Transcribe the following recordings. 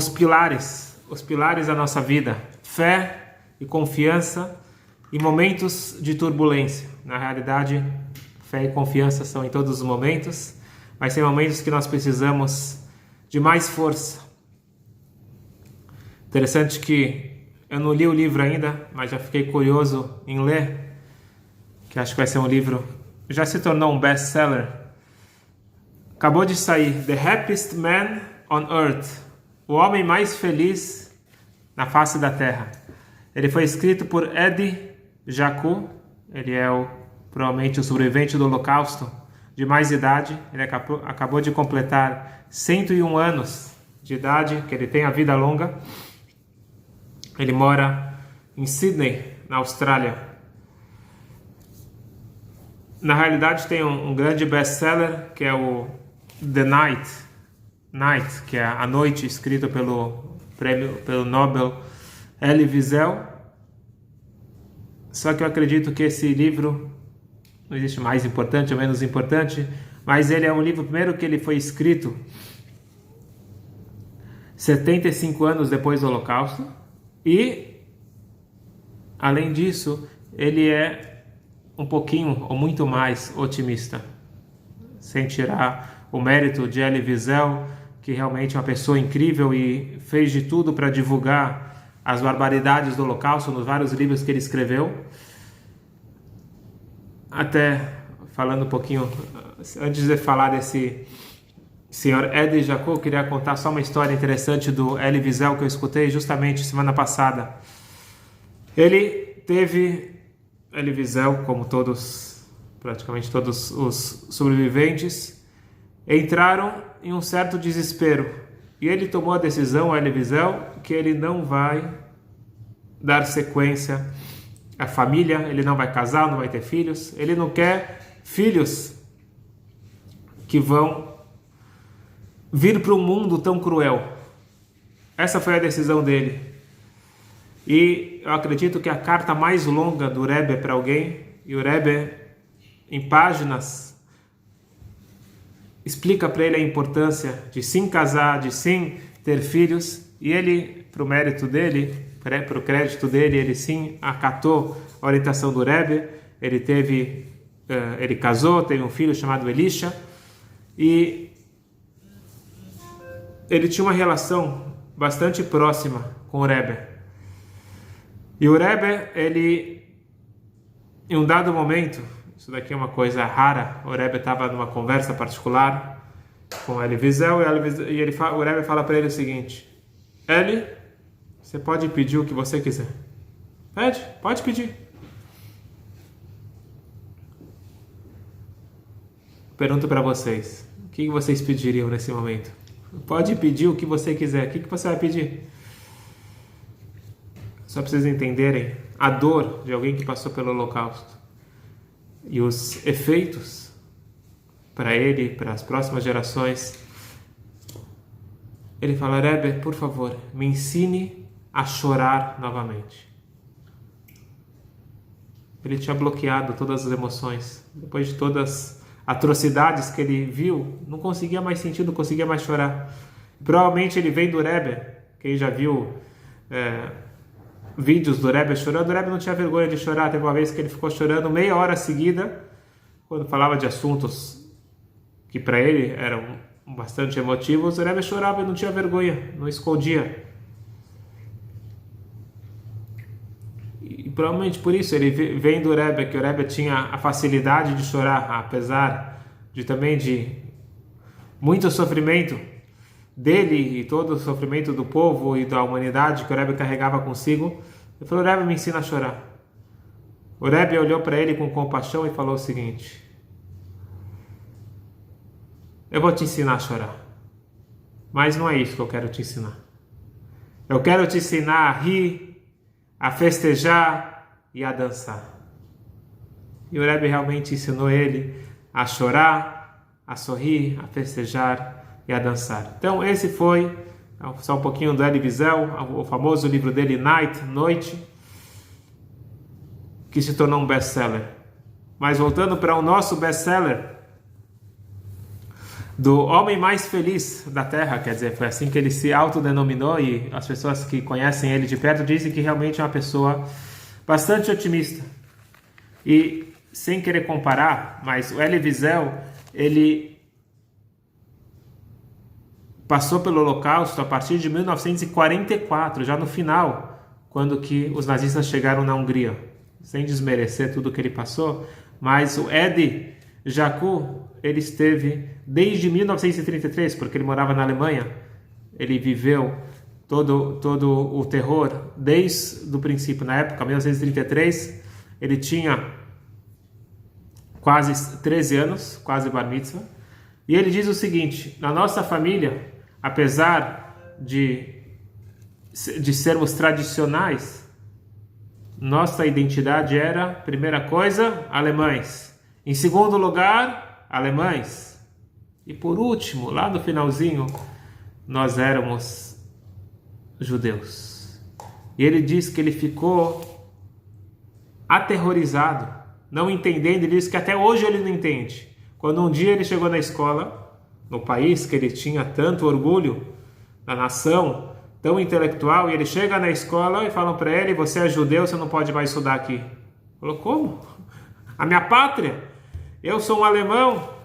os pilares da nossa vida: fé e confiança em momentos de turbulência. Na realidade, fé e confiança são em todos os momentos, mas tem momentos que nós precisamos de mais força. Interessante que eu não li o livro ainda, mas já fiquei curioso em ler, que acho que vai ser um livro, já se tornou um best-seller. Acabou de sair, The Happiest Man on Earth, o homem mais feliz na face da Terra. Ele foi escrito por Eddie Jaku. Ele é provavelmente o sobrevivente do Holocausto de mais idade. Ele acabou de completar 101 anos de idade, que ele tem a vida longa. Ele mora em Sydney, na Austrália. Na realidade tem um grande best-seller, que é o The Night, que é A Noite, escrito pelo Nobel Elie Wiesel. Só que eu acredito que esse livro, não existe mais importante ou menos importante, mas ele é um livro, primeiro, que ele foi escrito 75 anos depois do Holocausto, e, além disso, ele é um pouquinho ou muito mais otimista, sem tirar o mérito de Elie Wiesel, que realmente é uma pessoa incrível e fez de tudo para divulgar as barbaridades do Holocausto nos vários livros que ele escreveu. Até falando um pouquinho, antes de falar desse senhor Eddie Jaku, eu queria contar só uma história interessante do Elie Wiesel que eu escutei justamente semana passada. Elie Wiesel, como praticamente todos os sobreviventes, entraram em um certo desespero. E ele tomou a decisão, Elie Wiesel, que ele não vai dar sequência à família, ele não vai casar, não vai ter filhos, ele não quer filhos que vão vir para um mundo tão cruel. Essa foi a decisão dele. E eu acredito que a carta mais longa do Rebbe para alguém, e o Rebbe, em páginas, explica para ele a importância de sim casar, de sim ter filhos, e ele, para o mérito dele, para o crédito dele, ele sim acatou a orientação do Rebbe. Ele casou, teve um filho chamado Elisha, e ele tinha uma relação bastante próxima com o Rebbe. E o Rebbe, ele, em um dado momento, isso daqui é uma coisa rara, o Rebbe estava numa conversa particular com Elie Wiesel, e o Rebbe fala para ele o seguinte: Elie, você pode pedir o que você quiser. Pode pedir. Pergunto para vocês, o que vocês pediriam nesse momento? Pode pedir o que você quiser. O que você vai pedir? Só para vocês entenderem a dor de alguém que passou pelo Holocausto e os efeitos para ele, para as próximas gerações. Ele fala: Rebbe, por favor, me ensine a chorar novamente. Ele tinha bloqueado todas as emoções. Depois de todas as atrocidades que ele viu, não conseguia mais sentir, não conseguia mais chorar. Provavelmente ele vem do Rebbe. Quem já viu vídeos do Rebbe chorando, o Rebbe não tinha vergonha de chorar. Teve uma vez que ele ficou chorando meia hora seguida, quando falava de assuntos que para ele eram bastante emotivos. O Rebbe chorava e não tinha vergonha, não escondia. E provavelmente por isso ele vem do Rebbe, que o Rebbe tinha a facilidade de chorar, apesar de muito sofrimento dele e todo o sofrimento do povo e da humanidade que o Rebbe carregava consigo. Ele falou: Rebbe, me ensina a chorar. O Rebbe olhou para ele com compaixão e falou o seguinte: eu vou te ensinar a chorar, mas não é isso que eu quero te ensinar. Eu quero te ensinar a rir, a festejar e a dançar. E o Rebbe realmente ensinou ele a chorar, a sorrir, a festejar e a dançar. Então esse foi só um pouquinho do Elie Wiesel, o famoso livro dele, Noite, que se tornou um best-seller. Mas voltando para o nosso best-seller, do homem mais feliz da Terra, quer dizer, foi assim que ele se autodenominou, e as pessoas que conhecem ele de perto dizem que realmente é uma pessoa bastante otimista. E sem querer comparar, mas o Elie Wiesel, ele passou pelo Holocausto a partir de 1944, já no final, quando que os nazistas chegaram na Hungria, sem desmerecer tudo que ele passou, mas o Edi Jacu, ele esteve desde 1933, porque ele morava na Alemanha, ele viveu todo o terror desde o princípio. Na época, 1933, ele tinha quase 13 anos, quase bar mitzvah, e ele diz o seguinte: na nossa família, apesar de sermos tradicionais, nossa identidade era, primeira coisa, alemães. Em segundo lugar, alemães. E por último, lá no finalzinho, nós éramos judeus. E ele diz que ele ficou aterrorizado, não entendendo. Ele diz que até hoje ele não entende. Quando um dia ele chegou na escola, no país que ele tinha tanto orgulho, na nação tão intelectual, e ele chega na escola e falam para ele: você é judeu, você não pode mais estudar aqui. Ele falou: como? A minha pátria? Eu sou um alemão.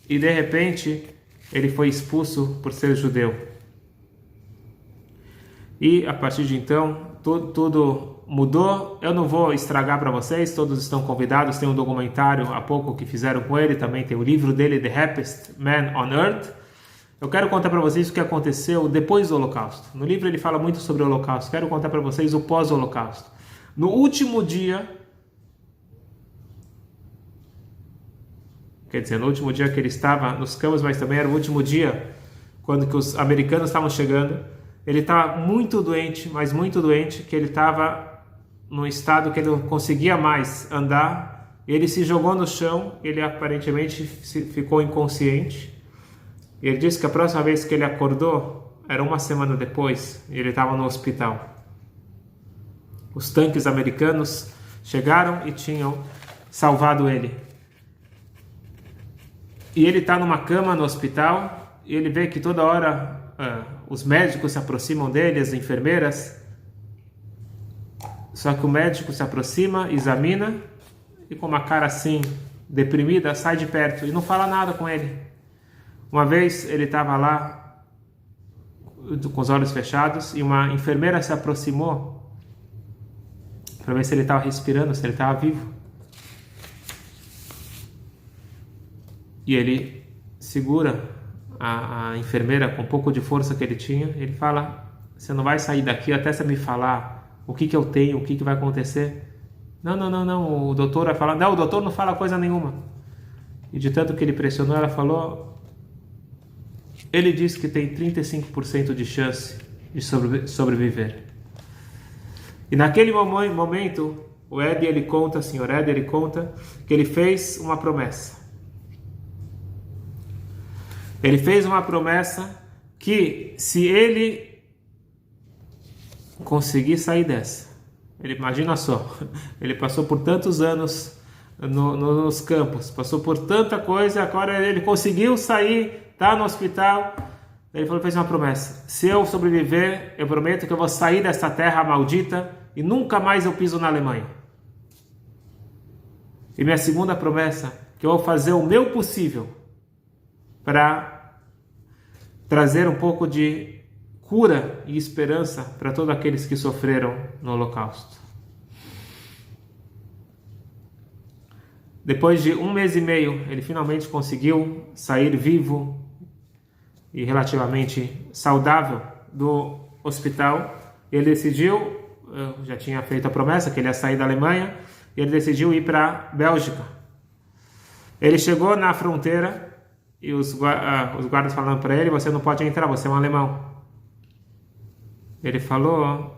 E de repente ele foi expulso por ser judeu. E a partir de então tudo mudou. Eu não vou estragar para vocês, todos estão convidados. Tem um documentário há pouco que fizeram com ele, também tem o livro dele, The Happiest Man on Earth. Eu quero contar para vocês o que aconteceu depois do Holocausto. No livro ele fala muito sobre o Holocausto. Quero contar para vocês o pós-Holocausto. No último dia, quer dizer, no último dia que ele estava nos campos, mas também era o último dia quando que os americanos estavam chegando. Ele estava muito doente, mas muito doente, que ele estava num estado que ele não conseguia mais andar. Ele se jogou no chão, ele aparentemente ficou inconsciente. E ele disse que a próxima vez que ele acordou era uma semana depois, e ele estava no hospital. Os tanques americanos chegaram e tinham salvado ele. E ele está numa cama no hospital, e ele vê que toda hora os médicos se aproximam dele, as enfermeiras. Só que o médico se aproxima, examina, e com uma cara assim, deprimida, sai de perto e não fala nada com ele. Uma vez ele estava lá com os olhos fechados, e uma enfermeira se aproximou para ver se ele estava respirando, se ele estava vivo. E ele segura a enfermeira com um pouco de força que ele tinha. Ele fala: você não vai sair daqui até você me falar o que eu tenho, o que vai acontecer. Não, o doutor vai falar. Não, o doutor não fala coisa nenhuma. E de tanto que ele pressionou, ela falou: ele diz que tem 35% de chance de sobreviver. E naquele momento, o Edi, ele conta, o senhor Edi, ele conta que ele fez uma promessa. Ele fez uma promessa que, se ele conseguir sair dessa, ele, imagina só, ele passou por tantos anos nos campos, passou por tanta coisa, agora ele conseguiu sair, está no hospital. Ele falou, fez uma promessa: se eu sobreviver, eu prometo que eu vou sair dessa terra maldita e nunca mais eu piso na Alemanha. E minha segunda promessa, que eu vou fazer o meu possível para trazer um pouco de cura e esperança para todos aqueles que sofreram no Holocausto. Depois de 1 mês e meio, ele finalmente conseguiu sair vivo e relativamente saudável do hospital. Ele decidiu, já tinha feito a promessa que ele ia sair da Alemanha, e ele decidiu ir para a Bélgica. Ele chegou na fronteira e os guardas falaram para ele: você não pode entrar, você é um alemão. Ele falou: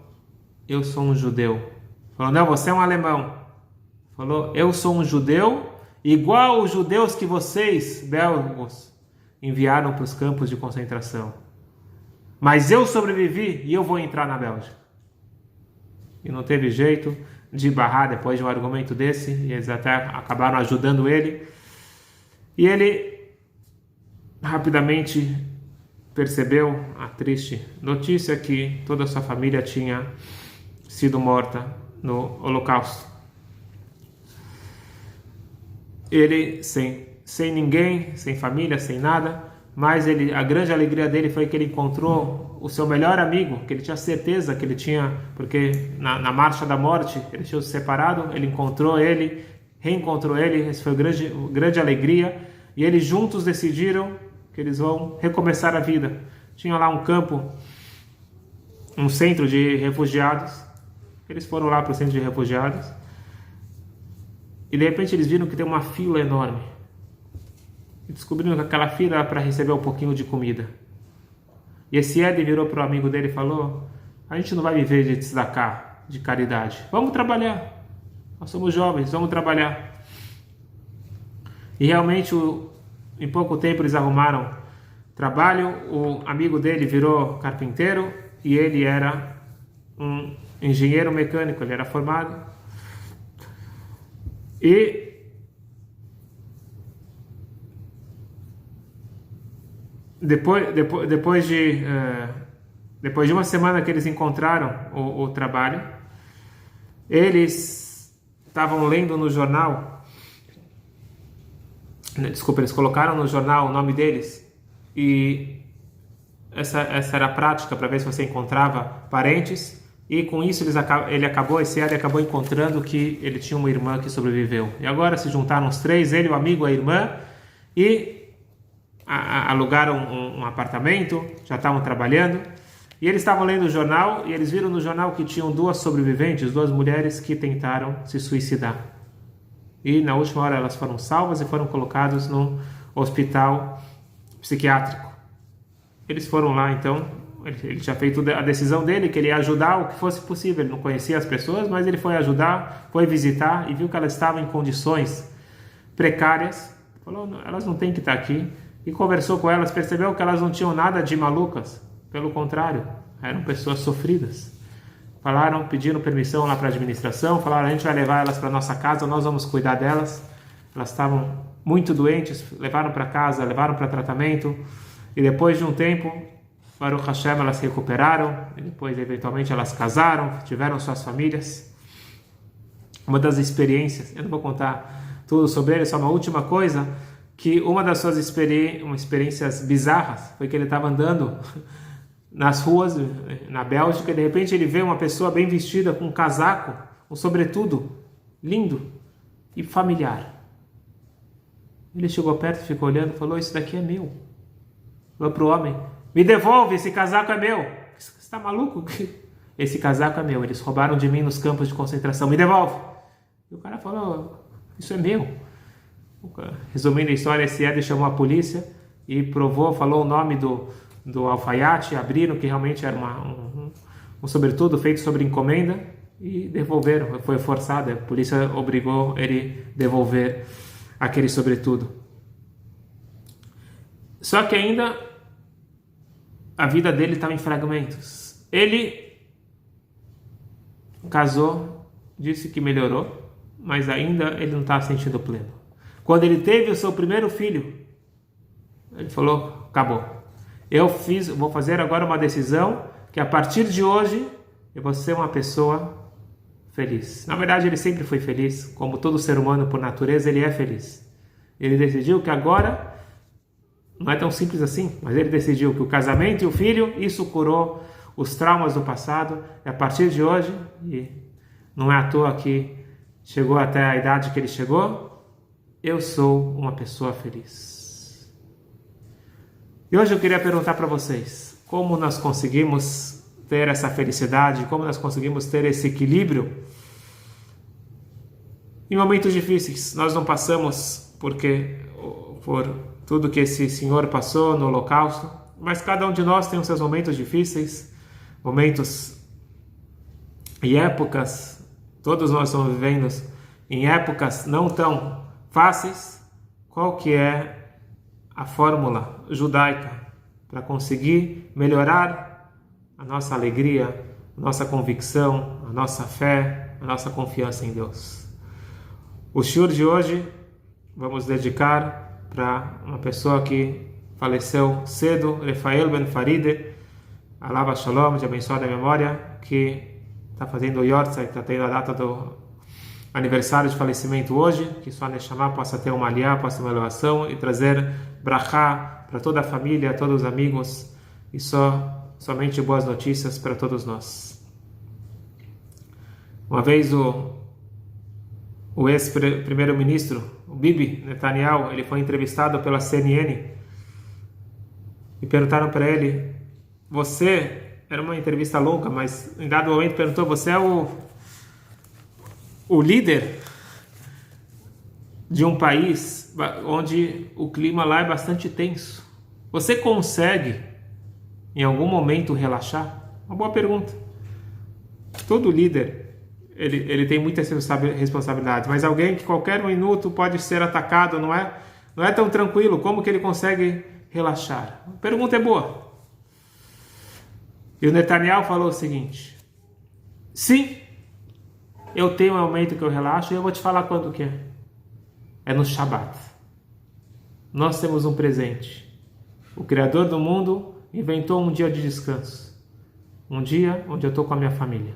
eu sou um judeu. Falou: não, você é um alemão. Falou: eu sou um judeu igual os judeus que vocês, belgos, enviaram para os campos de concentração. Mas eu sobrevivi e eu vou entrar na Bélgica. E não teve jeito de barrar depois de um argumento desse, e eles até acabaram ajudando ele. E ele rapidamente percebeu a triste notícia que toda a sua família tinha sido morta no Holocausto. Ele sem ninguém, sem família, sem nada, mas a grande alegria dele foi que ele encontrou o seu melhor amigo, que ele tinha certeza que ele tinha, porque na marcha da morte ele tinha se separado, ele encontrou ele, reencontrou ele, essa foi a grande alegria, e eles juntos decidiram que eles vão recomeçar a vida. Tinha lá um campo, um centro de refugiados, eles foram lá para o centro de refugiados, e de repente eles viram que tem uma fila enorme, e descobriram que aquela fila era para receber um pouquinho de comida. E esse Ed virou para o amigo dele e falou: a gente não vai viver de tzedakah, de caridade, vamos trabalhar, nós somos jovens, vamos trabalhar. E realmente em pouco tempo eles arrumaram trabalho, o amigo dele virou carpinteiro e ele era um engenheiro mecânico, ele era formado. E depois de uma semana que eles encontraram o trabalho, eles estavam lendo no jornal, eles colocaram no jornal o nome deles, e essa era a prática para ver se você encontrava parentes, e com isso esse Ed acabou encontrando que ele tinha uma irmã que sobreviveu. E agora se juntaram os três, ele, o amigo, a irmã, e alugaram um apartamento, já estavam trabalhando, e eles estavam lendo o jornal, e eles viram no jornal que tinham duas sobreviventes, duas mulheres que tentaram se suicidar. E na última hora elas foram salvas e foram colocadas no hospital psiquiátrico. Eles foram lá, então, ele tinha feito a decisão dele, que ele ia ajudar o que fosse possível. Ele não conhecia as pessoas, mas ele foi ajudar, foi visitar e viu que elas estavam em condições precárias. Falou: elas não têm que estar aqui. E conversou com elas, percebeu que elas não tinham nada de malucas, pelo contrário, eram pessoas sofridas. Pediram permissão lá para a administração, falaram: a gente vai levar elas para nossa casa, nós vamos cuidar delas. Elas estavam muito doentes, levaram para casa, levaram para tratamento, e depois de um tempo, Baruch Hashem, elas se recuperaram, e depois eventualmente elas casaram, tiveram suas famílias. Uma das experiências, eu não vou contar tudo sobre ele, só uma última coisa, que uma das suas experiências bizarras foi que ele estava andando nas ruas na Bélgica, e de repente ele vê uma pessoa bem vestida com um casaco, um sobretudo lindo e familiar. Ele chegou perto, ficou olhando e falou: isso daqui é meu. Falou para o homem: me devolve, esse casaco é meu. Você está maluco? Esse casaco é meu, eles roubaram de mim nos campos de concentração, me devolve. E o cara falou: isso é meu. Resumindo a história, esse Ed chamou a polícia e falou o nome do alfaiate, abriram que realmente era um sobretudo feito sobre encomenda, e devolveram. Foi forçado, a polícia obrigou ele a devolver aquele sobretudo. Só que ainda a vida dele estava em fragmentos. Ele casou, disse que melhorou, mas ainda ele não estava sentindo pleno. Quando ele teve o seu primeiro filho, ele falou: acabou. Vou fazer agora uma decisão que a partir de hoje eu vou ser uma pessoa feliz. Na verdade, ele sempre foi feliz, como todo ser humano por natureza, ele é feliz. Ele decidiu que agora, não é tão simples assim, mas ele decidiu que o casamento e o filho, isso curou os traumas do passado, e a partir de hoje, e não é à toa que chegou até a idade que ele chegou, eu sou uma pessoa feliz. E hoje eu queria perguntar para vocês: como nós conseguimos ter essa felicidade, como nós conseguimos ter esse equilíbrio em momentos difíceis? Nós não passamos por tudo que esse Senhor passou no Holocausto, mas cada um de nós tem os seus momentos difíceis, momentos e épocas. Todos nós estamos vivendo em épocas não tão fáceis. Qual que é a fórmula judaica para conseguir melhorar a nossa alegria, a nossa convicção, a nossa fé, a nossa confiança em Deus? O shiur de hoje vamos dedicar para uma pessoa que faleceu cedo, Rafael Ben Faride, Alava Shalom, de abençoada memória, que está fazendo o Yortzeit, está tendo a data do aniversário de falecimento hoje, que sua Neshama possa ter uma aliá, possa ter uma elevação e trazer brachá para toda a família, todos os amigos e somente boas notícias para todos nós. Uma vez o ex-primeiro-ministro, o Bibi Netanyahu, ele foi entrevistado pela CNN e perguntaram para ele, era uma entrevista longa, mas em dado momento perguntou, você é o líder de um país onde o clima lá é bastante tenso. Você consegue, em algum momento, relaxar? Uma boa pergunta. Todo líder, ele tem muitas responsabilidades, mas alguém que qualquer minuto pode ser atacado, não é tão tranquilo. Como que ele consegue relaxar? A pergunta é boa. E o Netanyahu falou o seguinte, sim, eu tenho um momento que eu relaxo e eu vou te falar quando que é. É no Shabat. Nós temos um presente. O Criador do mundo inventou um dia de descanso. Um dia onde eu estou com a minha família.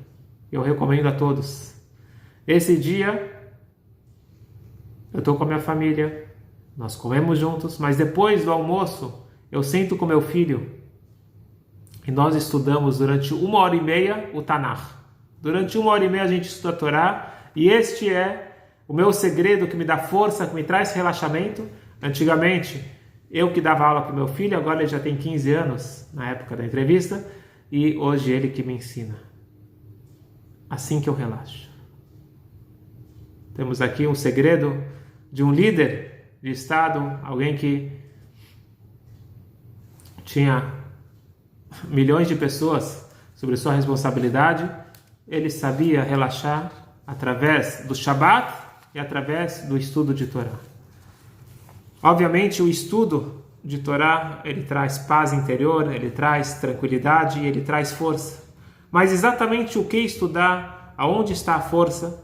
Eu recomendo a todos. Esse dia, eu estou com a minha família. Nós comemos juntos. Mas depois do almoço, eu sento com meu filho. E nós estudamos durante 1h30 o Tanakh. Durante 1h30 a gente estuda a Torá. E este é o meu segredo que me dá força, que me traz relaxamento. Antigamente, eu que dava aula para o meu filho, agora ele já tem 15 anos, na época da entrevista, e hoje ele que me ensina. Assim que eu relaxo. Temos aqui um segredo de um líder de Estado, alguém que tinha milhões de pessoas sobre sua responsabilidade. Ele sabia relaxar através do Shabat e através do estudo de Torá. Obviamente, o estudo de Torá, ele traz paz interior, ele traz tranquilidade e ele traz força. Mas exatamente o que estudar, aonde está a força?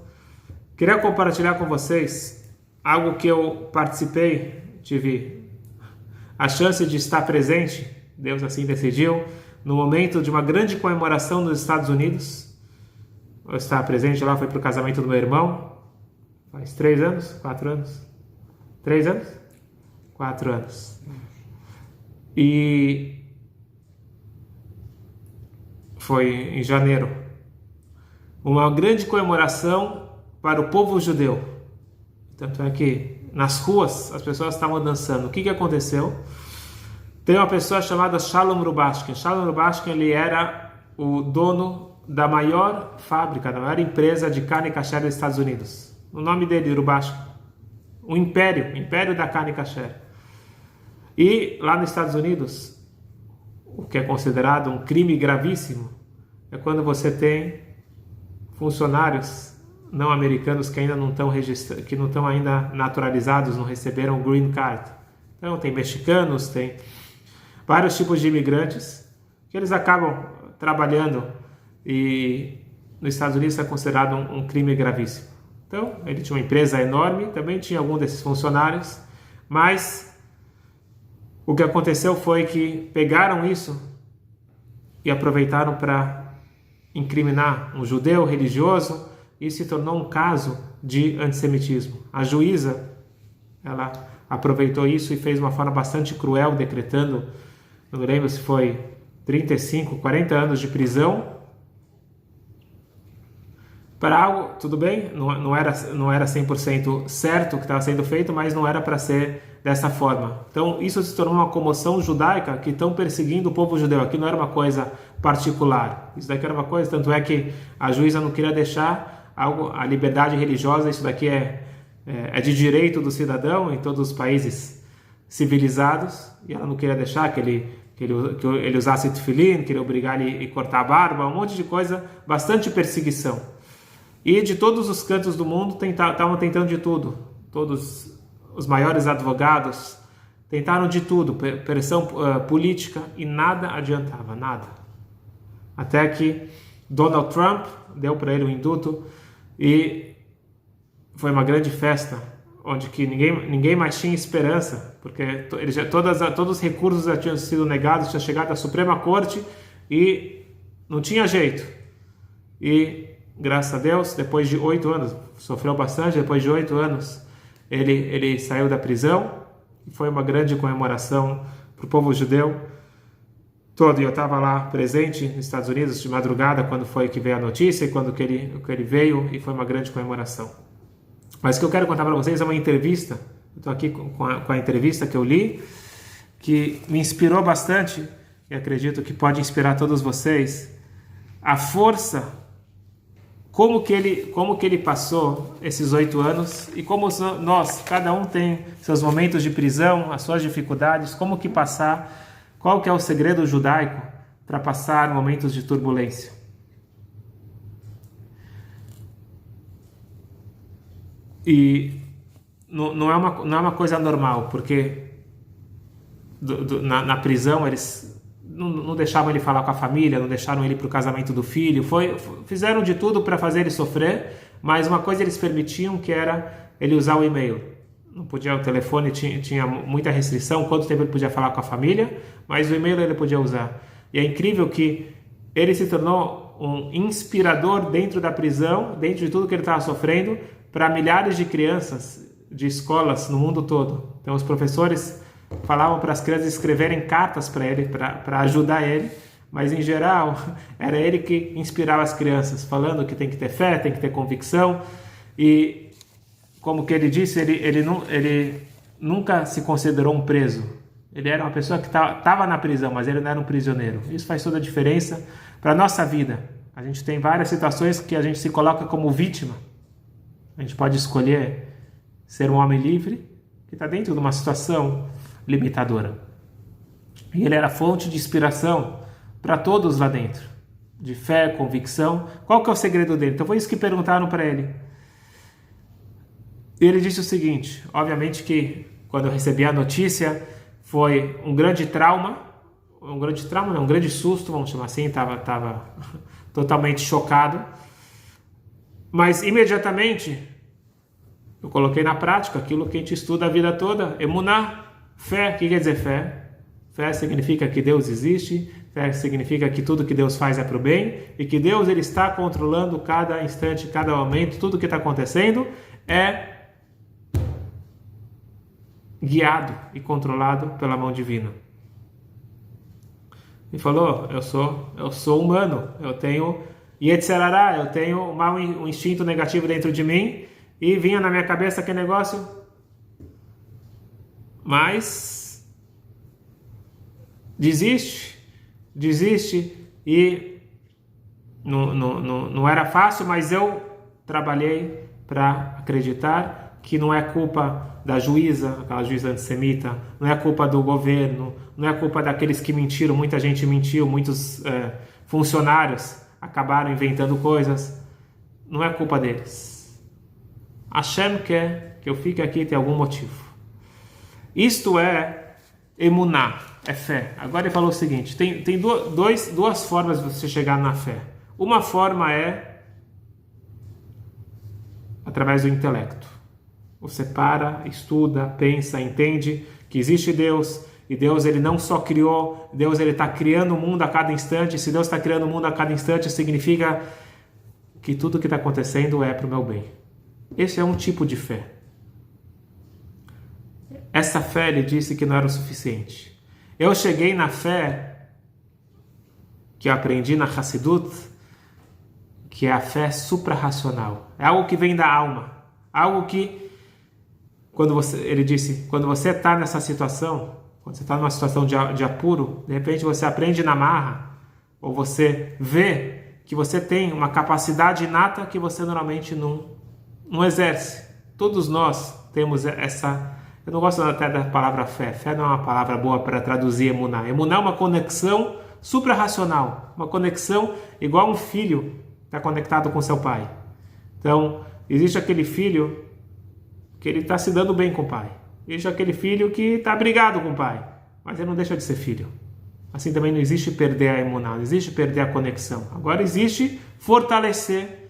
Queria compartilhar com vocês algo que eu participei, tive a chance de estar presente, Deus assim decidiu, no momento de uma grande comemoração nos Estados Unidos. Eu estava presente lá, foi para o casamento do meu irmão, faz 3 anos, 4 anos, 3 anos? 4 anos. E foi em janeiro. Uma grande comemoração para o povo judeu. Tanto é que nas ruas as pessoas estavam dançando. O que aconteceu? Tem uma pessoa chamada Shalom Rubashkin. Shalom Rubashkin, ele era o dono da maior fábrica, da maior empresa de carne kasher dos Estados Unidos. O nome dele, Rubashkin. O império da carne kasher. E lá nos Estados Unidos, o que é considerado um crime gravíssimo é quando você tem funcionários não americanos que ainda não estão registrados, que não estão ainda naturalizados, não receberam o green card. Então tem mexicanos, tem vários tipos de imigrantes que eles acabam trabalhando e nos Estados Unidos é considerado um crime gravíssimo. Então ele tinha uma empresa enorme, também tinha algum desses funcionários, mas o que aconteceu foi que pegaram isso e aproveitaram para incriminar um judeu religioso e se tornou um caso de antissemitismo. A juíza, ela aproveitou isso e fez uma forma bastante cruel, decretando, não me lembro se foi 35, 40 anos de prisão para algo, tudo bem, não era 100% certo o que estava sendo feito, mas não era para ser dessa forma. Então isso se tornou uma comoção judaica que estão perseguindo o povo judeu. Aqui não era uma coisa particular, isso daqui era uma coisa, tanto é que a juíza não queria deixar a liberdade religiosa, isso daqui é de direito do cidadão em todos os países civilizados, e ela não queria deixar que ele usasse tefilim, queria obrigar ele a cortar a barba, um monte de coisa, bastante perseguição. E de todos os cantos do mundo estavam tentando de tudo. Todos os maiores advogados tentaram de tudo, pressão política, e nada adiantava, nada. Até que Donald Trump deu para ele um indulto e foi uma grande festa onde que ninguém mais tinha esperança, porque todos os recursos já tinham sido negados, tinha chegado à Suprema Corte e não tinha jeito. E, graças a Deus, depois de 8 anos, sofreu bastante, depois de 8 anos, ele saiu da prisão, e foi uma grande comemoração para o povo judeu todo. E eu estava lá presente nos Estados Unidos de madrugada, quando foi que veio a notícia, e quando que ele veio, e foi uma grande comemoração. Mas o que eu quero contar para vocês é uma entrevista. Eu estou aqui com a entrevista que eu li, que me inspirou bastante, e acredito que pode inspirar todos vocês, a força, como que ele passou esses 8 anos, e como nós, cada um tem seus momentos de prisão, as suas dificuldades, como que passar, qual que é o segredo judaico para passar momentos de turbulência. E não é uma coisa normal, porque na prisão eles não deixavam ele falar com a família, não deixaram ele para o casamento do filho, fizeram de tudo para fazer ele sofrer, mas uma coisa eles permitiam, que era ele usar o e-mail. Não podia, o telefone tinha muita restrição, quanto tempo ele podia falar com a família, mas o e-mail ele podia usar. E é incrível que ele se tornou um inspirador dentro da prisão, dentro de tudo que ele estava sofrendo, para milhares de crianças de escolas no mundo todo. Então os professores falavam para as crianças escreverem cartas para ele, para ajudar ele, mas em geral era ele que inspirava as crianças, falando que tem que ter fé, tem que ter convicção. E como que ele disse, ele nunca se considerou um preso. Ele era uma pessoa que estava na prisão, mas ele não era um prisioneiro. Isso faz toda a diferença para a nossa vida. A gente tem várias situações que a gente se coloca como vítima. A gente pode escolher ser um homem livre, que está dentro de uma situação limitadora. E ele era fonte de inspiração para todos lá dentro, de fé, convicção. Qual que é o segredo dele? Então foi isso que perguntaram para ele. E ele disse o seguinte: obviamente que quando eu recebi a notícia foi um grande susto, vamos chamar assim, estava totalmente chocado, mas imediatamente eu coloquei na prática aquilo que a gente estuda a vida toda, emuná, fé. O que quer dizer fé? Fé significa que Deus existe, fé significa que tudo que Deus faz é para o bem, e que Deus ele está controlando cada instante, cada momento, tudo que está acontecendo é guiado e controlado pela mão divina. Ele falou: eu sou humano, eu tenho Yetzirará, eu tenho um instinto negativo dentro de mim, e vinha na minha cabeça aquele negócio, mas desiste, e não era fácil, mas eu trabalhei para acreditar que não é culpa da juíza, aquela juíza antissemita, não é culpa do governo, não é culpa daqueles que mentiram, muita gente mentiu, muitos funcionários acabaram inventando coisas, não é culpa deles. Hashem quer que eu fique aqui, tem algum motivo. Isto é emuná, é fé. Agora ele falou o seguinte: tem duas formas de você chegar na fé. Uma forma é através do intelecto. Você para, estuda, pensa, entende que existe Deus, e Deus ele não só criou, Deus ele está criando o mundo a cada instante. Se Deus está criando o mundo a cada instante, significa que tudo que está acontecendo é para o meu bem. Esse é um tipo de fé. Essa fé ele disse que não era o suficiente. Eu cheguei na fé que eu aprendi na Hassidut, que é a fé suprarracional. É algo que vem da alma. Algo que, ele disse, quando você está nessa situação, quando você está numa situação de apuro, de repente você aprende na marra, ou você vê que você tem uma capacidade inata que você normalmente não exerce. Todos nós temos essa... Eu não gosto até da palavra fé. Fé não é uma palavra boa para traduzir emuná. Emuná é uma conexão suprarracional. Uma conexão igual um filho está conectado com seu pai. Então, existe aquele filho que ele está se dando bem com o pai. Existe aquele filho que está brigado com o pai. Mas ele não deixa de ser filho. Assim também não existe perder a emuná, não existe perder a conexão. Agora existe fortalecer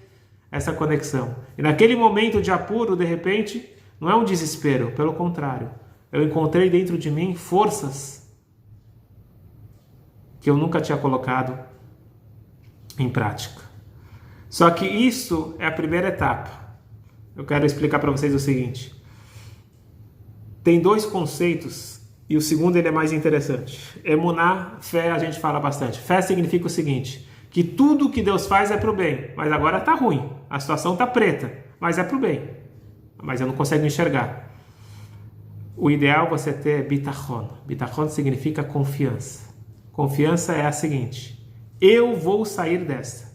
essa conexão. E naquele momento de apuro, de repente, Não é um desespero, pelo contrário. Eu encontrei dentro de mim forças que eu nunca tinha colocado em prática. Só que isso é a primeira etapa. Eu quero explicar para vocês o seguinte. Tem dois conceitos e o segundo ele é mais interessante. Emuná, fé, a gente fala bastante. Fé significa o seguinte, que tudo que Deus faz é para o bem, mas agora está ruim, a situação está preta, mas é para o bem, mas eu não consigo enxergar. O ideal é você ter bitachon. Bitachon significa confiança. Confiança é a seguinte, eu vou sair dessa,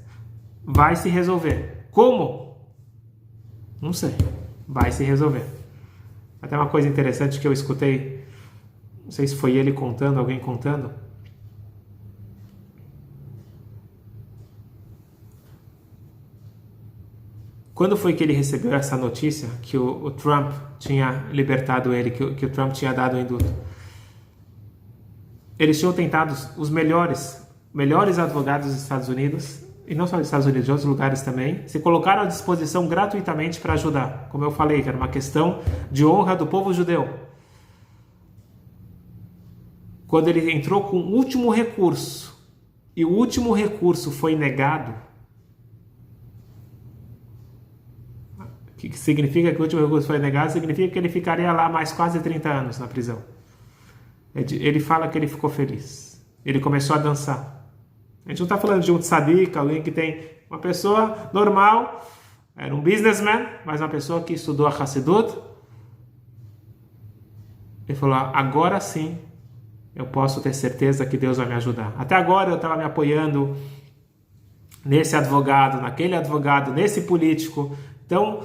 vai se resolver. Como? Não sei, vai se resolver. Até uma coisa interessante que eu escutei, não sei se foi ele contando, alguém contando. Quando foi que ele recebeu essa notícia que o Trump tinha libertado ele, que o Trump tinha dado o indulto? Eles tinham tentado, os melhores advogados dos Estados Unidos, e não só dos Estados Unidos, de outros lugares também, se colocaram à disposição gratuitamente para ajudar. Como eu falei, que era uma questão de honra do povo judeu. Quando ele entrou com o último recurso, e o último recurso foi negado, o que significa que o último recurso foi negado? Significa que ele ficaria lá mais quase 30 anos na prisão. Ele fala que ele ficou feliz. Ele começou a dançar. A gente não está falando de um tzadik, alguém que tem uma pessoa normal, era um businessman, mas uma pessoa que estudou a Hassidut. Ele falou, agora sim eu posso ter certeza que Deus vai me ajudar. Até agora eu estava me apoiando nesse advogado, naquele advogado, nesse político. Então,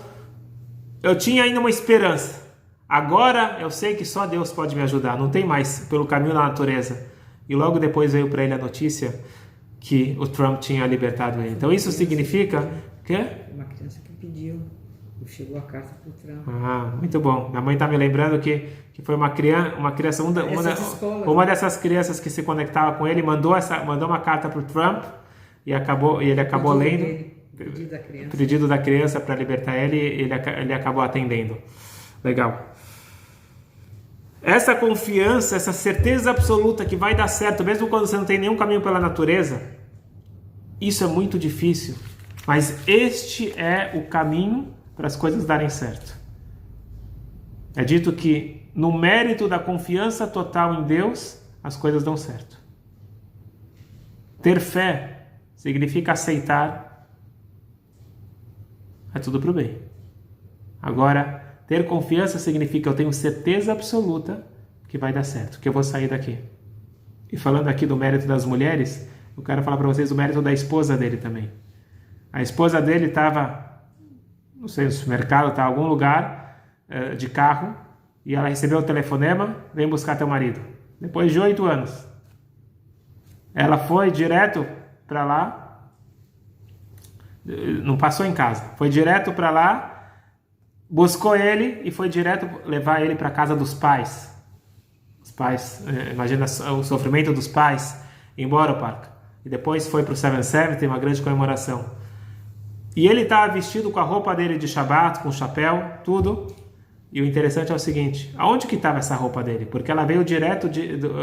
eu tinha ainda uma esperança. Agora eu sei que só Deus pode me ajudar. Não tem mais pelo caminho da natureza. E logo depois veio para ele a notícia que o Trump tinha libertado ele. Então isso significa que... Uma criança que pediu, chegou a carta para o Trump. Muito bom. Minha mãe está me lembrando que foi uma criança, uma dessas crianças que se conectava com ele, mandou uma carta para o Trump e ele acabou lendo o pedido da criança para libertar ele, ele acabou atendendo. Legal. Essa confiança, essa certeza absoluta que vai dar certo, mesmo quando você não tem nenhum caminho pela natureza, isso é muito difícil, mas este é o caminho para as coisas darem certo. É dito que no mérito da confiança total em Deus, as coisas dão certo. Ter fé significa aceitar, é tudo para o bem. Agora, ter confiança significa eu tenho certeza absoluta que vai dar certo, que eu vou sair daqui. E falando aqui do mérito das mulheres, eu quero falar para vocês o mérito da esposa dele também. A esposa dele estava, não sei, no supermercado, estava em algum lugar de carro, e ela recebeu o telefonema, vem buscar teu marido. Depois de 8 anos. Ela foi direto para lá, não passou em casa, foi direto para lá, buscou ele e foi direto levar ele para a casa dos pais. Os pais, imagina o sofrimento dos pais, embora o parque. E depois foi para o 7-7, tem uma grande comemoração. E ele estava vestido com a roupa dele de Shabbat, com o chapéu, tudo. E o interessante é o seguinte, aonde que estava essa roupa dele? Porque ela veio direto,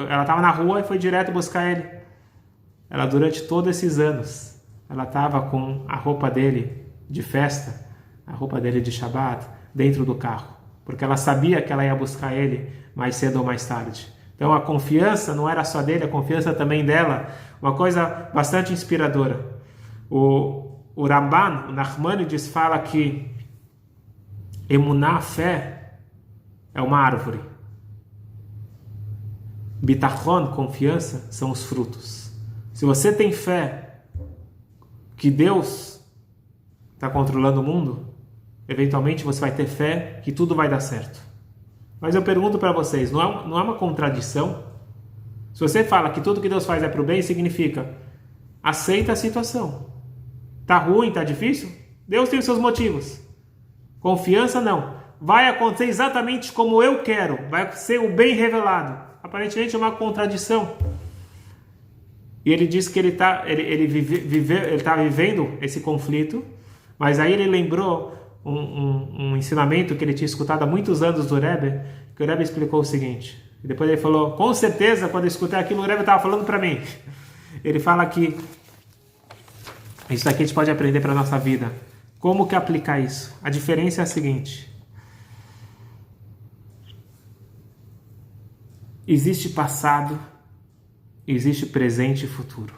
ela estava na rua e foi direto buscar ele. Ela durante todos esses anos, ela estava com a roupa dele de festa, a roupa dele de Shabbat, dentro do carro, porque ela sabia que ela ia buscar ele mais cedo ou mais tarde. Então a confiança não era só dele, a confiança também dela, uma coisa bastante inspiradora. O Ramban, o Nachmanides, fala que emuná, fé, é uma árvore. Bitachon, confiança, são os frutos. Se você tem fé que Deus está controlando o mundo, eventualmente você vai ter fé que tudo vai dar certo. Mas eu pergunto para vocês, não é uma contradição? Se você fala que tudo que Deus faz é para o bem, significa aceita a situação. Tá ruim, tá difícil? Deus tem os seus motivos. Confiança não. Vai acontecer exatamente como eu quero. Vai ser o bem revelado. Aparentemente é uma contradição. E ele diz que ele está vivendo esse conflito. Mas aí ele lembrou um ensinamento que ele tinha escutado há muitos anos do Rebbe, que o Rebbe explicou o seguinte. E depois ele falou, com certeza, quando eu escutei aquilo, o Rebbe estava falando para mim. Ele fala que isso daqui a gente pode aprender para a nossa vida. Como que aplicar isso? A diferença é a seguinte. Existe passado, existe presente e futuro.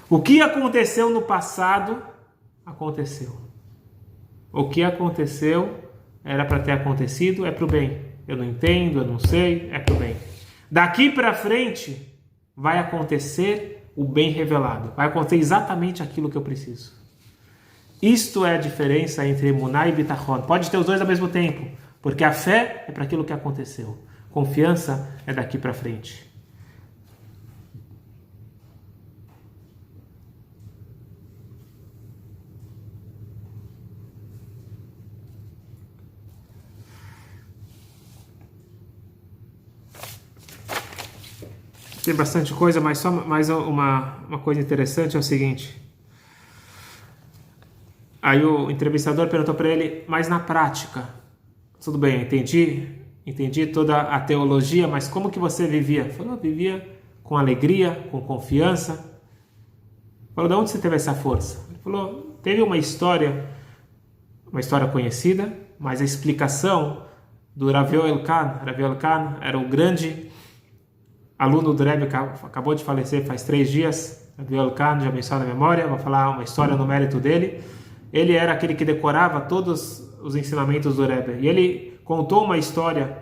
O que aconteceu no passado, aconteceu. O que aconteceu era para ter acontecido, é para o bem. Eu não entendo, eu não sei, é para o bem. Daqui para frente, vai acontecer o bem revelado. Vai acontecer exatamente aquilo que eu preciso. Isto é a diferença entre emuná e bitachon. Pode ter os dois ao mesmo tempo, porque a fé é para aquilo que aconteceu. Confiança é daqui para frente. Tem bastante coisa, mas só mais uma coisa interessante é o seguinte. Aí o entrevistador perguntou para ele, mas na prática, tudo bem, entendi toda a teologia, mas como que você vivia? Ele falou, vivia com alegria, com confiança. Ele falou, de onde você teve essa força? Ele falou, teve uma história conhecida, mas a explicação do Rav Yoel Kahn era o grande aluno do Rebbe, acabou de falecer faz 3 dias, Rav Yoel Kahn, de abençoada memória, vou falar uma história no mérito dele. Ele era aquele que decorava todos os ensinamentos do Rebbe. E ele contou uma história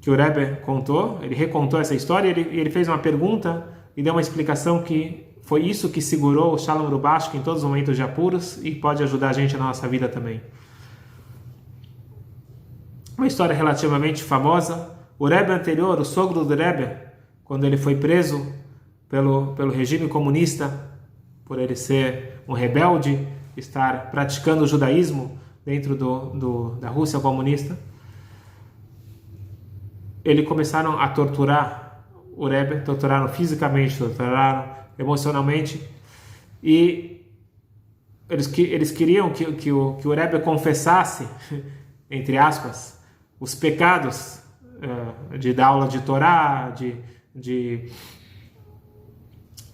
que o Rebbe contou, ele recontou essa história, e ele fez uma pergunta e deu uma explicação que foi isso que segurou o Shalom Rubashkin em todos os momentos de apuros e pode ajudar a gente na nossa vida também. Uma história relativamente famosa. O Rebbe anterior, o sogro do Rebbe, quando ele foi preso pelo regime comunista, por ele ser um rebelde, estar praticando o judaísmo dentro da Rússia comunista, eles começaram a torturar o Rebbe, torturaram fisicamente, torturaram emocionalmente, e eles queriam que o Rebbe confessasse, entre aspas, os pecados de dar aula de Torá, de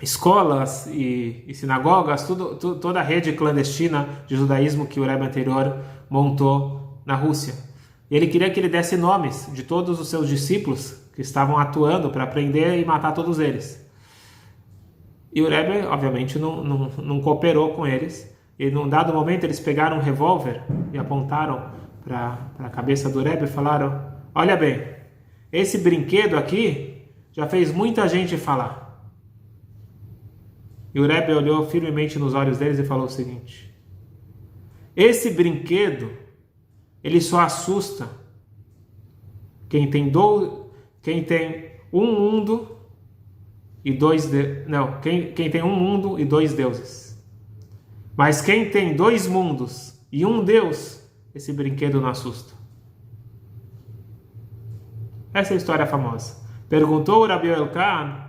escolas e sinagogas, toda a rede clandestina de judaísmo que o Rebbe anterior montou na Rússia. E ele queria que ele desse nomes de todos os seus discípulos que estavam atuando para prender e matar todos eles. E o Rebbe, obviamente, não cooperou com eles. E num dado momento eles pegaram um revólver e apontaram para a cabeça do Rebbe e falaram, olha bem, esse brinquedo aqui já fez muita gente falar. E o Rebbe olhou firmemente nos olhos deles e falou o seguinte, esse brinquedo, ele só assusta quem tem um mundo e quem tem um mundo e 2 deuses. Mas quem tem 2 mundos e 1 Deus, esse brinquedo não assusta. Essa é a história famosa. Perguntou o Rav Yoel Kahn,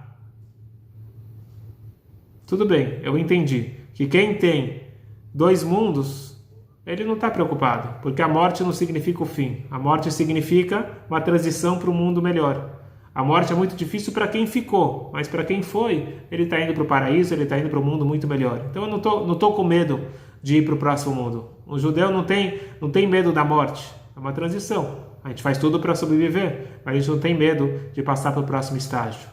tudo bem, eu entendi que quem tem 2 mundos, ele não está preocupado, porque a morte não significa o fim. A morte significa uma transição para um mundo melhor. A morte é muito difícil para quem ficou, mas para quem foi, ele está indo para o paraíso, ele está indo para um mundo muito melhor. Então eu não tô com medo de ir para o próximo mundo. O judeu não tem medo da morte, é uma transição. A gente faz tudo para sobreviver, mas a gente não tem medo de passar para o próximo estágio.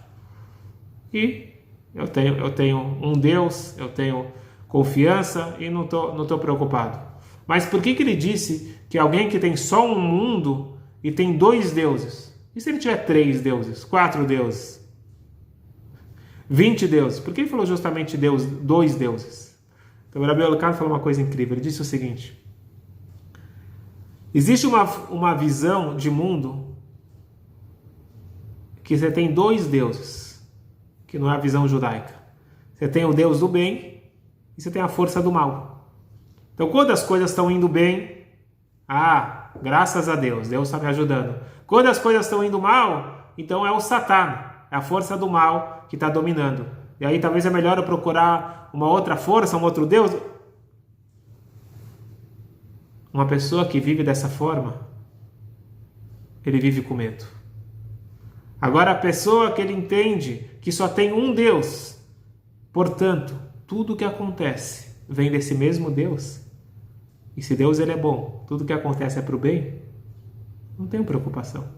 E eu tenho um Deus, eu tenho confiança e não tô preocupado. Mas por que ele disse que alguém que tem só um mundo e tem 2 deuses? E se ele tiver 3 deuses, 4 deuses, 20 deuses? Por que ele falou justamente 2 deuses? Então o Rav Yoel Kahn falou uma coisa incrível. Ele disse o seguinte, existe uma visão de mundo que você tem 2 deuses, que não é a visão judaica. Você tem o Deus do bem e você tem a força do mal. Então, quando as coisas estão indo bem, graças a Deus, Deus está me ajudando. Quando as coisas estão indo mal, então é o Satã, é a força do mal que está dominando. E aí talvez é melhor eu procurar uma outra força, um outro Deus. Uma pessoa que vive dessa forma, ele vive com medo. Agora, a pessoa que ele entende que só tem um Deus, portanto, tudo que acontece vem desse mesmo Deus, e se Deus ele é bom, tudo que acontece é para o bem, não tenho preocupação.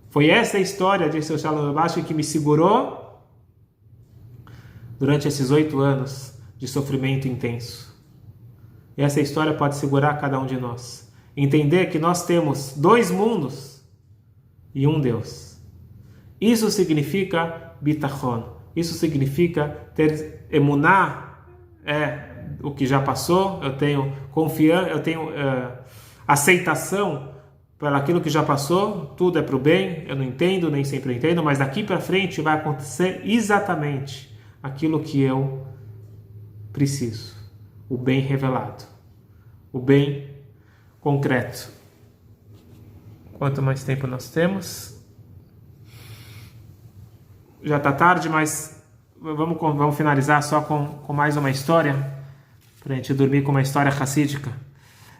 Foi essa a história, disse o Shalom Abashi, que me segurou durante esses 8 anos de sofrimento intenso. E essa história pode segurar cada um de nós. Entender que nós temos 2 mundos e um Deus. Isso significa bitachon. Isso significa ter emuná, o que já passou. Eu tenho confiança, eu tenho aceitação pelo aquilo que já passou. Tudo é para o bem. Eu não entendo, nem sempre entendo, mas daqui para frente vai acontecer exatamente aquilo que eu preciso. O bem revelado. O bem concreto. Quanto mais tempo nós temos? Já está tarde, mas vamos finalizar só com mais uma história, para a gente dormir com uma história hassídica.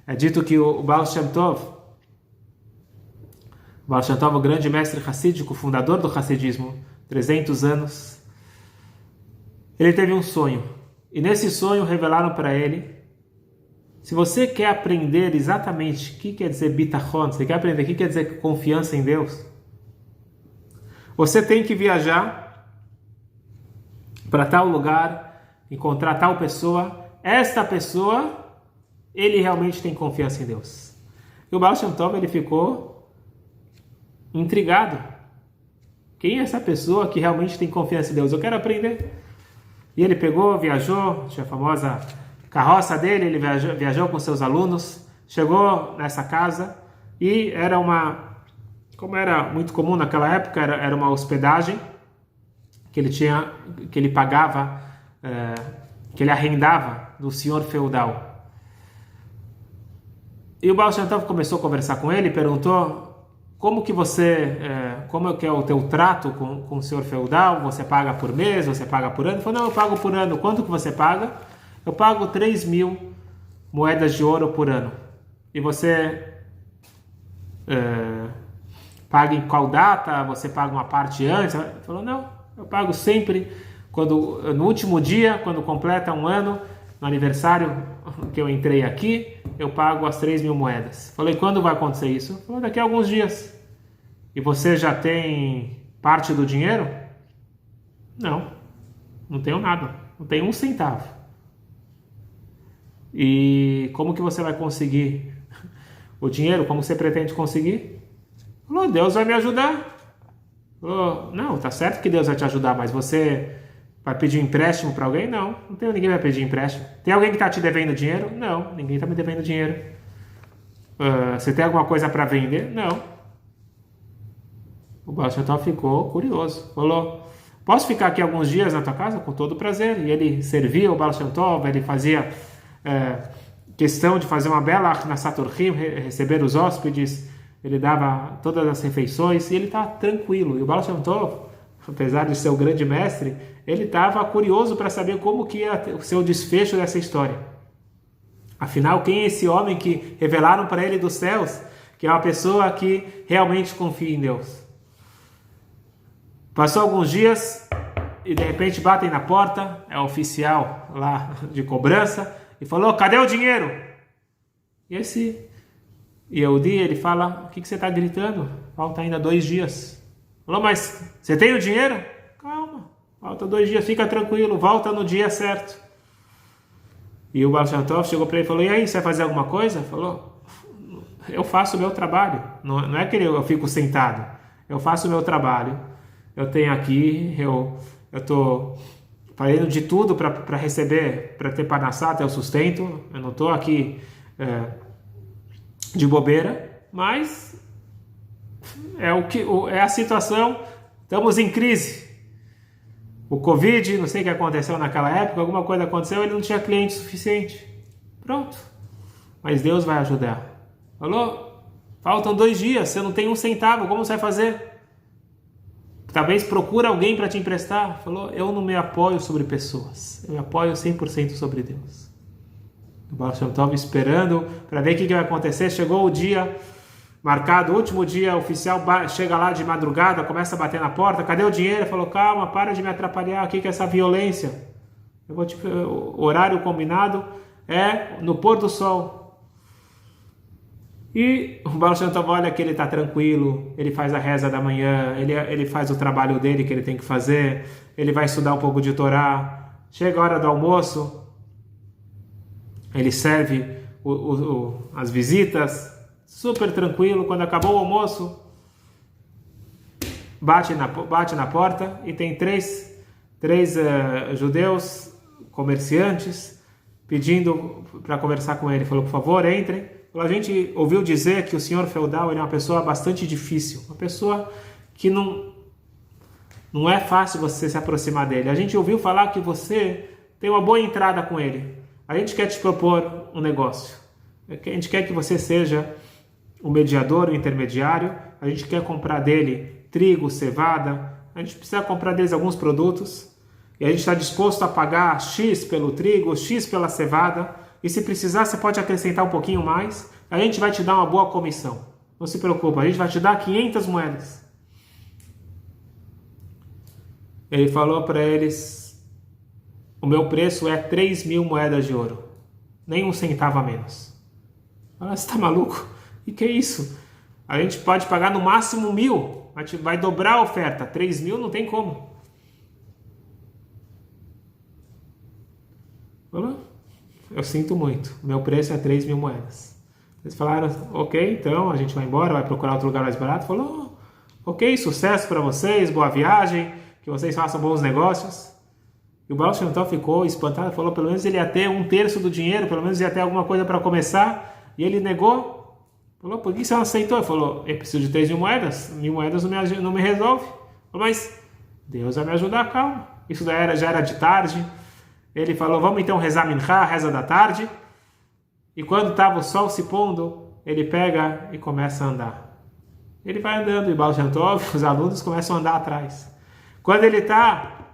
É dito que o Baal Shem Tov, o grande mestre hassídico, fundador do hassidismo, 300 anos, ele teve um sonho. E nesse sonho revelaram para ele: se você quer aprender exatamente o que quer dizer bitachon, você quer aprender o que quer dizer confiança em Deus, você tem que viajar para tal lugar, encontrar tal pessoa. Esta pessoa, ele realmente tem confiança em Deus. E o Baal Shem Tov, ele ficou intrigado. Quem é essa pessoa que realmente tem confiança em Deus? Eu quero aprender. E ele pegou, viajou, tinha a famosa carroça dele, ele viajou com seus alunos, chegou nessa casa e era como era muito comum naquela época, era uma hospedagem que ele pagava, que ele arrendava do senhor feudal. E o Baal Shem Tov começou a conversar com ele, perguntou: como que como é que é o teu trato com o senhor feudal? Você paga por mês? Você paga por ano? Ele falou: não, eu pago por ano. Quanto que você paga? Eu pago 3.000 moedas de ouro por ano. E você paga em qual data? Você paga uma parte antes? Ele falou: não, eu pago sempre no último dia, quando completa um ano, no aniversário que eu entrei aqui, eu pago as 3.000 moedas. Falei: quando vai acontecer isso? Ele falou: daqui a alguns dias. E você já tem parte do dinheiro? Não, não tenho nada, não tenho um centavo. E como que você vai conseguir o dinheiro? Como você pretende conseguir? Falou: Deus vai me ajudar. Falou: não, tá certo que Deus vai te ajudar, mas você vai pedir um empréstimo para alguém? Não, não tem ninguém vai pedir empréstimo. Tem alguém que está te devendo dinheiro? Não, ninguém está me devendo dinheiro. Você tem alguma coisa para vender? Não. O Baal Shem Tov ficou curioso. Falou: posso ficar aqui alguns dias na tua casa? Com todo prazer. E ele servia o Baal Shem Tov, ele fazia questão de fazer uma bela Achnasat Orchim, receber os hóspedes, ele dava todas as refeições, e ele estava tranquilo. E o Baal Shem Tov, apesar de ser o grande mestre, ele estava curioso para saber como que ia ser o desfecho dessa história. Afinal, quem é esse homem que revelaram para ele dos céus, que é uma pessoa que realmente confia em Deus? Passou alguns dias e de repente batem na porta, é o oficial lá de cobrança, e falou: cadê o dinheiro? E esse Yehudi, ele fala: o que você está gritando? Falta ainda 2 dias. Falou: mas você tem o dinheiro? Calma, falta 2 dias, fica tranquilo, volta no dia certo. E o Baal Shem Tov chegou para ele e falou: e aí, você vai fazer alguma coisa? Falou: eu faço o meu trabalho, não é que eu fico sentado, eu faço o meu trabalho, eu tenho aqui, eu estou fazendo de tudo para receber, para ter parnassá, ter o sustento, eu não estou aqui de bobeira, mas é a situação, estamos em crise. O Covid, não sei o que aconteceu naquela época, alguma coisa aconteceu, ele não tinha cliente suficiente. Pronto. Mas Deus vai ajudar. Falou: faltam 2 dias, você não tem um centavo, como você vai fazer? Talvez procura alguém para te emprestar. Falou: eu não me apoio sobre pessoas, eu me apoio 100% sobre Deus. O Baal Shem Tov esperando para ver o que vai acontecer. Chegou o dia marcado, o último dia, o oficial chega lá de madrugada, começa a bater na porta. Cadê o dinheiro? Falou, calma, para de me atrapalhar. O que é essa violência? O horário combinado é no pôr do sol. E o Baal Shem Tov olha que ele está tranquilo, ele faz a reza da manhã, ele faz o trabalho dele que ele tem que fazer, ele vai estudar um pouco de Torá. Chega a hora do almoço, ele serve as visitas, super tranquilo. Quando acabou o almoço, bate na porta e tem três judeus comerciantes pedindo para conversar com ele. Falou, por favor, entrem. A gente ouviu dizer que o senhor feudal ele é uma pessoa bastante difícil, uma pessoa que não é fácil você se aproximar dele. A gente ouviu falar que você tem uma boa entrada com ele. A gente quer te propor um negócio. A gente quer que você seja o mediador, o intermediário. A gente quer comprar dele trigo, cevada. A gente precisa comprar deles alguns produtos. E a gente está disposto a pagar X pelo trigo, X pela cevada. E se precisar, você pode acrescentar um pouquinho mais. A gente vai te dar uma boa comissão. Não se preocupa, a gente vai te dar 500 moedas. Ele falou para eles, o meu preço é 3.000 moedas de ouro. Nem um centavo a menos. Você está maluco? E que é isso? A gente pode pagar no máximo 1.000. A gente vai dobrar a oferta. 3.000 não tem como. Eu sinto muito. Meu preço é 3.000 moedas. Eles falaram, ok, então a gente vai embora, vai procurar outro lugar mais barato. Falou, ok, sucesso para vocês, boa viagem, que vocês façam bons negócios. E o Baal Shem Tov ficou espantado, falou, pelo menos ele ia ter 1/3 do dinheiro, pelo menos ia ter alguma coisa para começar. E ele negou. Falou, por que você não aceitou? Ele falou, eu preciso de 3.000 moedas, 1.000 moedas não me resolve. Falou, mas Deus vai me ajudar, calma. Isso já era de tarde. Ele falou, vamos então rezar Minchá, reza da tarde. E quando estava o sol se pondo, ele pega e começa a andar. Ele vai andando, e Baal Shem Tov, os alunos começam a andar atrás. Quando ele está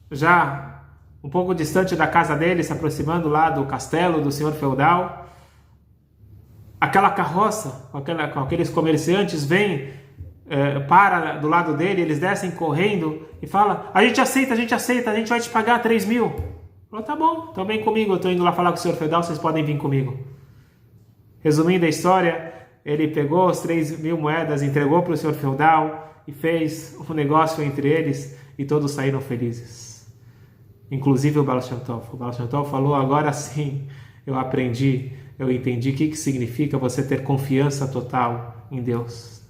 já um pouco distante da casa dele, se aproximando lá do castelo do senhor feudal, aquela carroça com aqueles comerciantes vem, para do lado dele, eles descem correndo e fala, a gente aceita, a gente vai te pagar 3.000. Falou, tá bom, então vem comigo, eu estou indo lá falar com o senhor feudal, vocês podem vir comigo. Resumindo a história, ele pegou as 3.000 moedas, entregou para o senhor feudal e fez um negócio entre eles e todos saíram felizes. Inclusive o Baal Shem Tov. O Baal Shem Tov falou, agora sim eu entendi o que significa você ter confiança total em Deus.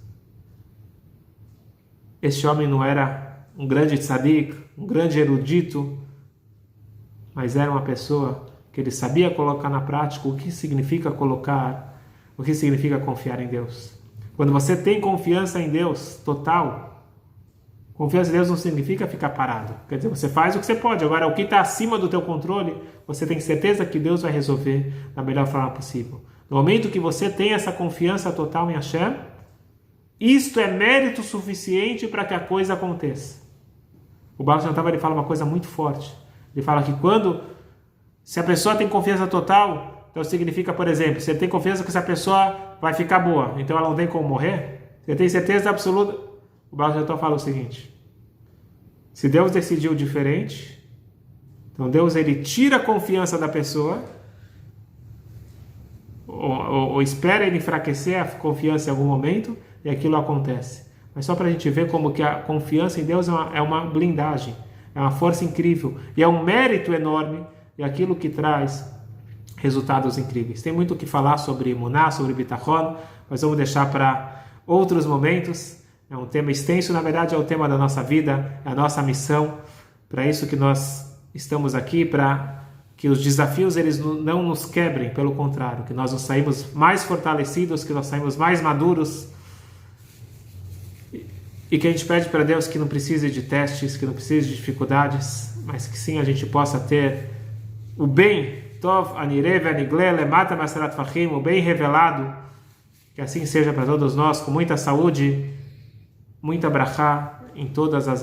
Este homem não era um grande tzadik, um grande erudito, mas era uma pessoa que ele sabia colocar na prática o que significa confiar em Deus. Quando você tem confiança em Deus total, confiança em Deus não significa ficar parado. Quer dizer, você faz o que você pode. Agora, o que está acima do teu controle, você tem certeza que Deus vai resolver da melhor forma possível. No momento que você tem essa confiança total em Hashem, isto é mérito suficiente para que a coisa aconteça. O Baal Shem Tov ele fala uma coisa muito forte. Ele fala que se a pessoa tem confiança total, então significa, por exemplo, você tem confiança que essa pessoa vai ficar boa, então ela não tem como morrer, você tem certeza absoluta. O Baal Shem Tov fala o seguinte, se Deus decidiu diferente, então Deus ele tira a confiança da pessoa, ou espera ele enfraquecer a confiança em algum momento, e aquilo acontece. Mas só para a gente ver como que a confiança em Deus é uma blindagem, é uma força incrível, e é um mérito enorme, e aquilo que traz resultados incríveis. Tem muito o que falar sobre Emuná, sobre Bitachon, mas vamos deixar para outros momentos. É um tema extenso, na verdade é o tema da nossa vida, é a nossa missão. Para isso que nós estamos aqui, para que os desafios eles não nos quebrem, pelo contrário, que nós nos saímos mais fortalecidos, que nós saímos mais maduros, e que a gente pede para Deus que não precise de testes, que não precise de dificuldades, mas que sim a gente possa ter o bem, Tov, Anire, Venigle, Lemata, Maserat Fahim, o bem revelado, que assim seja para todos nós, com muita saúde, muita brachá em todas as